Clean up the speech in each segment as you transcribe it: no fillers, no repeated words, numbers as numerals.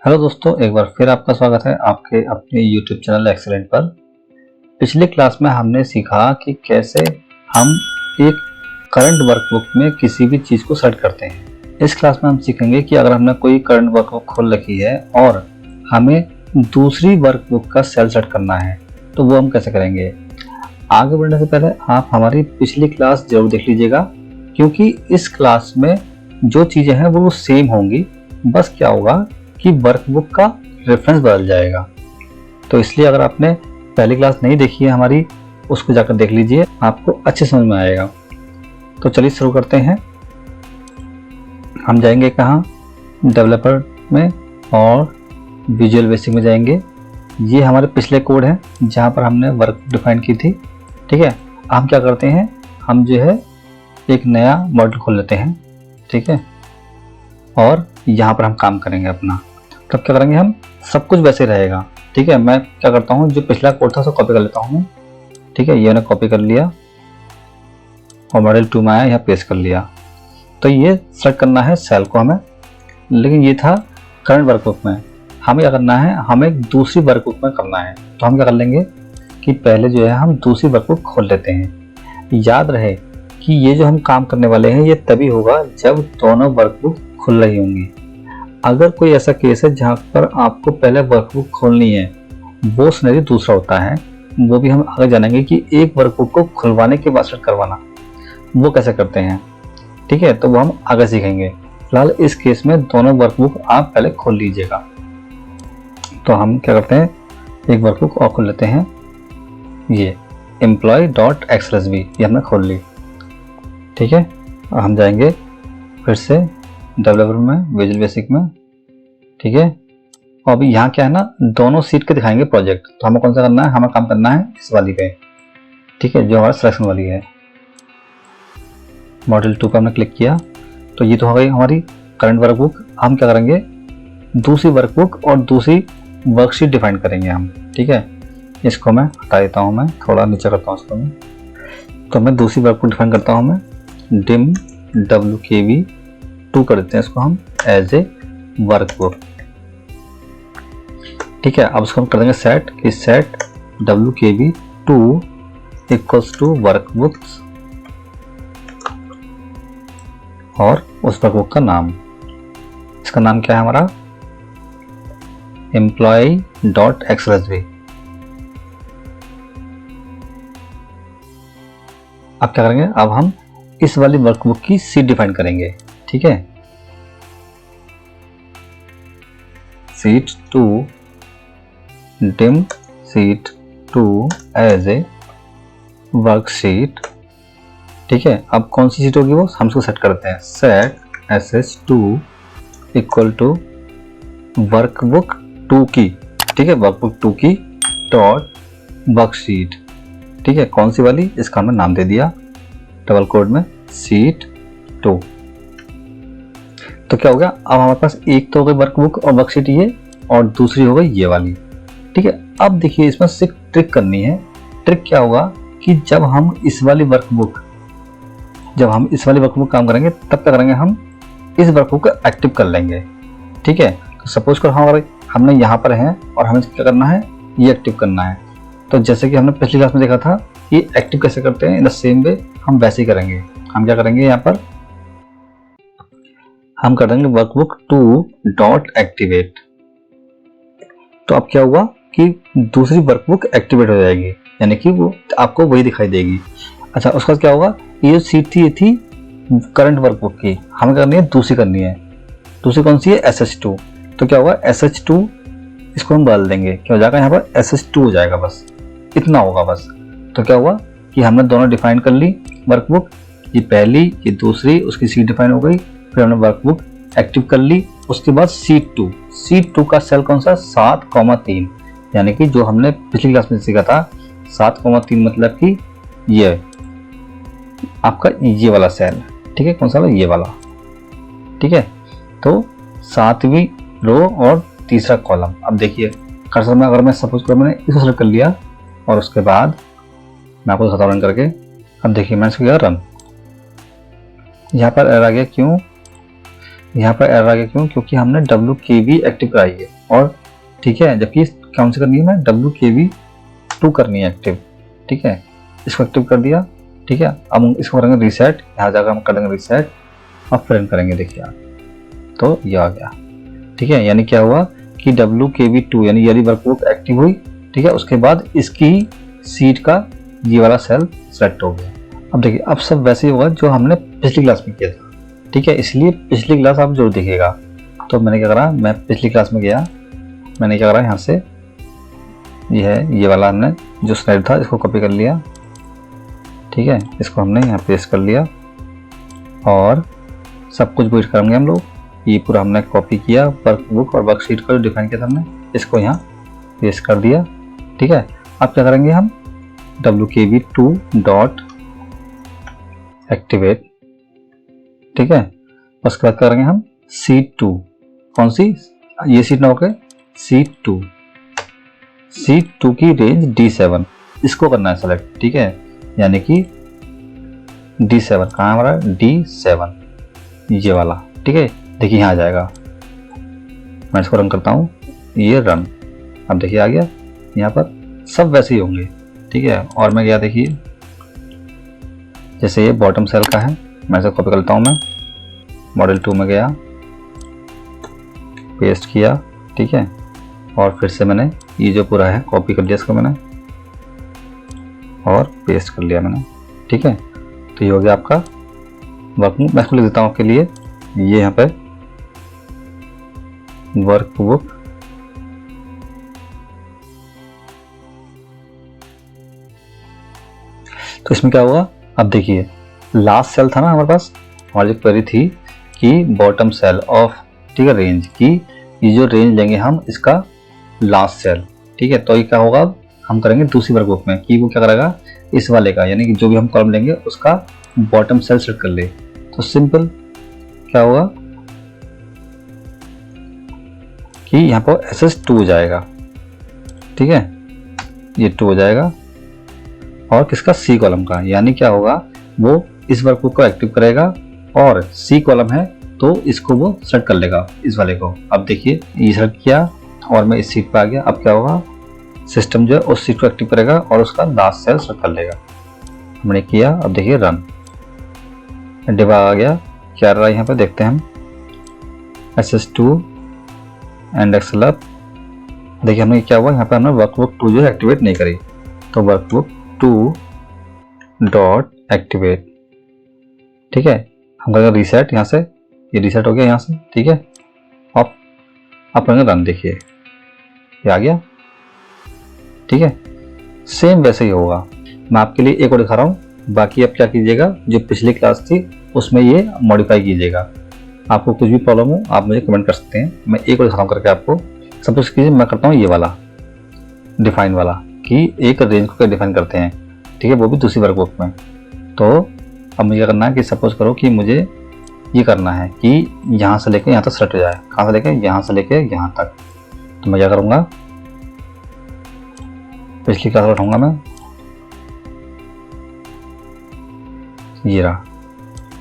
Hello दोस्तों, एक बार फिर आपका स्वागत है आपके अपने YouTube चैनल एक्सीलेंट पर। पिछली क्लास में हमने सीखा कि कैसे हम एक करंट वर्कबुक में किसी भी चीज़ को सेट करते हैं। इस क्लास में हम सीखेंगे कि अगर हमने कोई करंट वर्कबुक खोल रखी है और हमें दूसरी वर्कबुक का सेल सेट करना है तो वो हम कैसे करेंगे। आगे बढ़ने से पहले आप हमारी पिछली क्लास जरूर देख लीजिएगा, क्योंकि इस क्लास में जो चीज़ें हैं वो सेम होंगी, बस क्या होगा कि वर्कबुक का रेफरेंस बदल जाएगा। तो इसलिए अगर आपने पहली क्लास नहीं देखी है हमारी, उसको जाकर देख लीजिए, आपको अच्छे समझ में आएगा। तो चलिए शुरू करते हैं। हम जाएंगे कहाँ, डेवलपर में और विजुअल बेसिक में जाएंगे। ये हमारे पिछले कोड हैं जहाँ पर हमने वर्क डिफाइन की थी। ठीक है, हम क्या करते हैं, हम जो है एक नया मॉडल खोल लेते हैं। ठीक है, और यहाँ पर हम काम करेंगे अपना। तब क्या करेंगे, हम सब कुछ वैसे रहेगा। ठीक है, मैं क्या करता हूँ, जो पिछला कोड था उसको कॉपी कर लेता हूँ। ठीक है, ये मैंने कॉपी कर लिया और मॉडल 2 में आया, यहाँ पेस्ट कर लिया। तो ये सेलेक्ट करना है सेल को हमें, लेकिन ये था करंट वर्कबुक में। हमें क्या करना है, हमें दूसरी वर्कबुक में करना है। तो हम क्या कर लेंगे कि पहले जो है हम दूसरी वर्कबुक खोल लेते हैं। याद रहे कि ये जो हम काम करने वाले हैं ये तभी होगा जब दोनों वर्कबुक खुल रही होंगी। अगर कोई ऐसा केस है जहाँ पर आपको पहले वर्कबुक खोलनी है, वो सिनेरियो दूसरा होता है। वो भी हम आगे जानेंगे कि एक वर्कबुक को खुलवाने के बाद सेट करवाना वो कैसे करते हैं। ठीक है, तो वो हम आगे सीखेंगे। फिलहाल इस केस में दोनों वर्कबुक आप पहले खोल लीजिएगा। तो हम क्या करते हैं, एक वर्कबुक और खोल लेते हैं। ये employee.xlsv ये हमने खोल ली। ठीक है, हम जाएंगे फिर से डेवलपर में, विजुअल बेसिक में। ठीक है, और अभी यहाँ क्या है ना, दोनों सीट के दिखाएंगे प्रोजेक्ट। तो हमें कौन सा करना है, हमें काम करना है इस वाली पे। ठीक है, जो हमारा सिलेक्शन वाली है। मॉडल 2 पे हमने क्लिक किया तो ये तो हो गई हमारी करंट वर्कबुक। हम क्या करेंगे, दूसरी वर्कबुक और दूसरी वर्कशीट डिफाइन करेंगे हम। ठीक है, इसको मैं हटा देता हूँ, मैं थोड़ा नीचे करता हूँ इसको मैं। तो मैं दूसरी वर्कबुक डिफाइन करता हूँ, मैं डिम WKV2 कर देते हैं इसको हम एज ए वर्कबुक। ठीक है, अब इसको हम कर देंगे सेट कि set WKV2 equals to workbooks और उस वर्कबुक का नाम। इसका नाम क्या है हमारा, employee.xlsv। अब क्या करेंगे, अब हम इस वाली वर्कबुक की सीट डिफाइन करेंगे। ठीक है, सीट 2 डिम सीट 2 एज ए वर्कशीट। ठीक है, अब कौन सी सीट होगी वो हम इसको सेट करते हैं। Set sh2 equal to workbook 2 की। ठीक है, वर्कबुक 2 की डॉट वर्कशीट। ठीक है, कौन सी वाली, इसका हमने नाम दे दिया डबल कोड में सीट 2। तो क्या हो गया, अब हमारे पास एक तो हो गई वर्कबुक और वर्कशीट ये, और दूसरी हो गई ये वाली। ठीक है, अब देखिए इसमें सिर्फ ट्रिक करनी है। ट्रिक क्या होगा कि जब हम इस वाली वर्कबुक काम करेंगे तब क्या करेंगे, हम इस वर्कबुक को एक्टिव कर लेंगे। ठीक है, तो सपोज कर हमने यहाँ पर है और हमें क्या करना है, ये एक्टिव करना है। तो जैसे कि हमने पिछली क्लास में देखा था कि एक्टिव कैसे करते हैं, इन द सेम वे हम वैसे ही करेंगे। हम क्या करेंगे, यहाँ पर हम कर देंगे वर्कबुक 2 डॉट एक्टिवेट। तो अब क्या हुआ कि दूसरी वर्कबुक एक्टिवेट हो जाएगी, यानी कि वो आपको वही दिखाई देगी। अच्छा, उसका क्या होगा, ये जो सीट थी ये थी करंट वर्कबुक की, हमें करनी है दूसरी करनी है। दूसरी कौन सी है, SH2। तो क्या होगा, SH2 इसको हम बदल देंगे, क्या हो जाएगा, यहाँ पर SH2 हो जाएगा, बस इतना होगा बस। तो क्या हुआ कि हमने दोनों डिफाइन कर ली वर्कबुक, ये पहली ये दूसरी, उसकी सीट डिफाइन हो गई। फिर हमने वर्कबुक एक्टिव कर ली। उसके बाद सीट 2 का सेल कौन सा, 7,3, यानी कि जो हमने पिछली क्लास में सीखा था 7,3 मतलब कि ये आपका ये वाला सेल। ठीक है, कौन सा वाला, ये वाला। ठीक है, तो 7वीं रो और तीसरा कॉलम। अब देखिए कर्सर में, अगर मैं सपोज कर मैंने इसको सेलेक्ट कर लिया और उसके बाद मैं आपको दिखाता हूँ रन करके। अब देखिए मैंने इसको किया रन, यहाँ पर एरर आ गया, क्यों, यहाँ पर एरर आ गया क्यों? क्योंकि हमने WKV एक्टिव कराई है और ठीक है, जबकि कौन सी करनी है, मैं WKV2 करनी है एक्टिव। ठीक है, इसको एक्टिव कर दिया। ठीक है, अब हम इसको करेंगे रीसेट, यहाँ जाकर हम कर देंगे रीसेट और फिर रन करेंगे। देखिए आप, तो ये आ गया। ठीक है, यानी क्या हुआ कि WKV2 यानी ये वर्कबुक एक्टिव हुई। ठीक है, उसके बाद इसकी सीट का ये वाला सेल सेलेक्ट हो गया। अब देखिए, अब सब वैसे ही होगा जो हमने पिछली क्लास में किया था। ठीक है, इसलिए पिछली क्लास आप जरूर देखिएगा। तो मैंने क्या करा, मैं पिछली क्लास में गया, मैंने क्या करा, यहाँ से ये है, ये वाला हमने जो स्लाइड था इसको कॉपी कर लिया। ठीक है, इसको हमने यहाँ पेस्ट कर लिया और सब कुछ वेट करेंगे हम लोग। ये पूरा हमने कॉपी किया, वर्कबुक और वर्कशीट को जो डिफाइन किया था हमने, इसको यहाँ पेस्ट कर दिया। ठीक है, अब क्या करेंगे हम, WKV2 डॉट एक्टिवेट। ठीक है, उसके बाद करेंगे हम C2, कौन सी, ये सीट ना होकर C2 की रेंज D7, इसको करना है सेलेक्ट। ठीक है, यानी कि D7 कहाँ है हमारा, D7 ये वाला। ठीक है, देखिए यहाँ आ जाएगा, मैं इसको रन करता हूँ, ये रन। अब देखिए आ गया, यहाँ पर सब वैसे ही होंगे। ठीक है, और मैं गया, देखिए जैसे ये बॉटम सेल का है, मैं इसे कॉपी कर लेता हूँ, मैं मॉडल 2 में गया, पेस्ट किया। ठीक है, और फिर से मैंने ये जो पूरा है कॉपी कर लिया इसको मैंने और पेस्ट कर लिया मैंने। ठीक है, तो ये हो गया आपका वर्कबुक। मैं इसको लिख देता हूँ आपके लिए, ये यहाँ पे वर्कबुक तो इसमें क्या हुआ, अब देखिए लास्ट सेल था ना हमारे पास, हमारी जो क्वेरी थी कि बॉटम सेल ऑफ, ठीक है, रेंज की, ये जो रेंज लेंगे हम इसका लास्ट सेल। ठीक है, तो ये क्या होगा, हम करेंगे दूसरी वर्कबुक में कि वो क्या करेगा, इस वाले का, यानी कि जो भी हम कॉलम लेंगे उसका बॉटम सेल सेलेक्ट कर ले। तो सिंपल क्या होगा कि यहाँ पर SS2 हो जाएगा। ठीक है, ये 2 हो जाएगा और किसका, C कॉलम का, यानी क्या होगा, वो इस वर्कबुक को एक्टिव करेगा और C कॉलम है तो इसको वो सेलेक्ट कर लेगा, इस वाले को। अब देखिए ये सेलेक्ट किया और मैं इस सीट पे आ गया। अब क्या होगा, सिस्टम जो है उस सीट को एक्टिव करेगा और उसका लास्ट सेल सेलेक्ट कर लेगा। हमने किया, अब देखिए रन, डिबा आ गया, क्या रहा है यहाँ पे देखते हैं हम, SS2 एंड एक्सेल। देखिए हमने क्या हुआ, यहाँ पे हमने वर्कबुक 2 जो है एक्टिवेट नहीं करी, तो वर्कबुक 2 डॉट एक्टिवेट। ठीक है, हम करेंगे रीसेट, यहाँ से ये रीसेट हो गया यहाँ से। ठीक है, आप करेंगे रन, देखिए ये आ गया। ठीक है, सेम वैसे ही होगा। मैं आपके लिए एक और दिखा रहा हूँ, बाकी आप क्या कीजिएगा, जो पिछली क्लास थी उसमें ये मॉडिफाई कीजिएगा। आपको कुछ भी प्रॉब्लम हो आप मुझे कमेंट कर सकते हैं, मैं एक और दिखा रहा हूँ करके आपको। सपोज कीजिए मैं करता हूँ ये वाला डिफाइन वाला, कि एक रेंज को क्या डिफाइन करते हैं। ठीक है, वो भी दूसरी वर्कबुक में। तो अब मुझे क्या करना है कि सपोज करो कि मुझे ये करना है कि यहाँ से लेके यहाँ तक सेलेक्ट हो जाए, कहाँ से लेके, यहाँ से लेके यहाँ तक। तो मैं क्या करूँगा, पिछली क्लास उठाऊंगा मैं, ये रहा।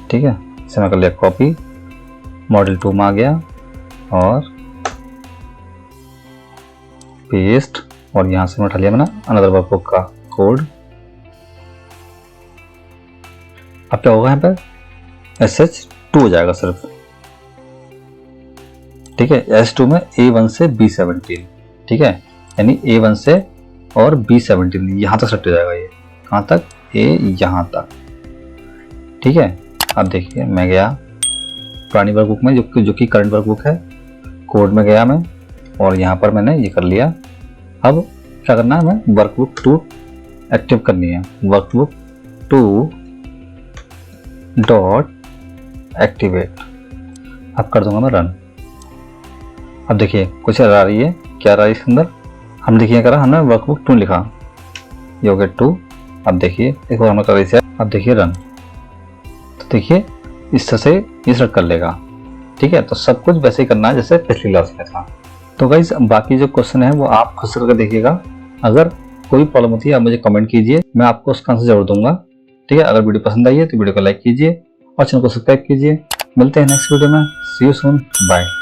ठीक है, इसे मैं कर लिया कॉपी, मॉडल 2 में आ गया और पेस्ट, और यहाँ से मैं उठा लिया मैंने अनदर वर्कबुक का कोड। अब क्या होगा, यहाँ पर SS2 हो जाएगा सिर्फ। ठीक है, S2 में A1 से B17। ठीक है, यानी A1 से और B17 यहाँ तक सेलेक्ट हो जाएगा। ये कहाँ तक, A यहाँ तक। ठीक है, अब देखिए मैं गया पुरानी वर्कबुक में, जो कि करंट वर्कबुक है, कोड में गया मैं और यहाँ पर मैंने ये कर लिया। अब क्या करना है, मैं वर्कबुक 2 एक्टिव करनी है, वर्कबुक 2 डॉट एक्टिवेट। अब कर दूंगा मैं रन। अब देखिए कुछ एरर आ रही है, क्या आ रहा है इसके अंदर, हम देखिए करा हमने वर्कबुक 2 लिखा, ये हो गया 2। अब देखिए एक बार हमने कर रही है, अब देखिए रन, तो देखिए इस तरह से ये सेलेक्ट कर लेगा। ठीक है, तो सब कुछ वैसे ही करना है जैसे पिछली क्लास में था। तो गाइस बाकी जो क्वेश्चन है वो आप खुद से करके देखिएगा। अगर कोई प्रॉब्लम होती है आप मुझे कमेंट कीजिए, मैं आपको उसका आंसर जरूर दूंगा। ठीक है, अगर वीडियो पसंद आई है तो वीडियो को लाइक कीजिए और चैनल को सब्सक्राइब कीजिए। मिलते हैं नेक्स्ट वीडियो में। सी यू सून, बाय।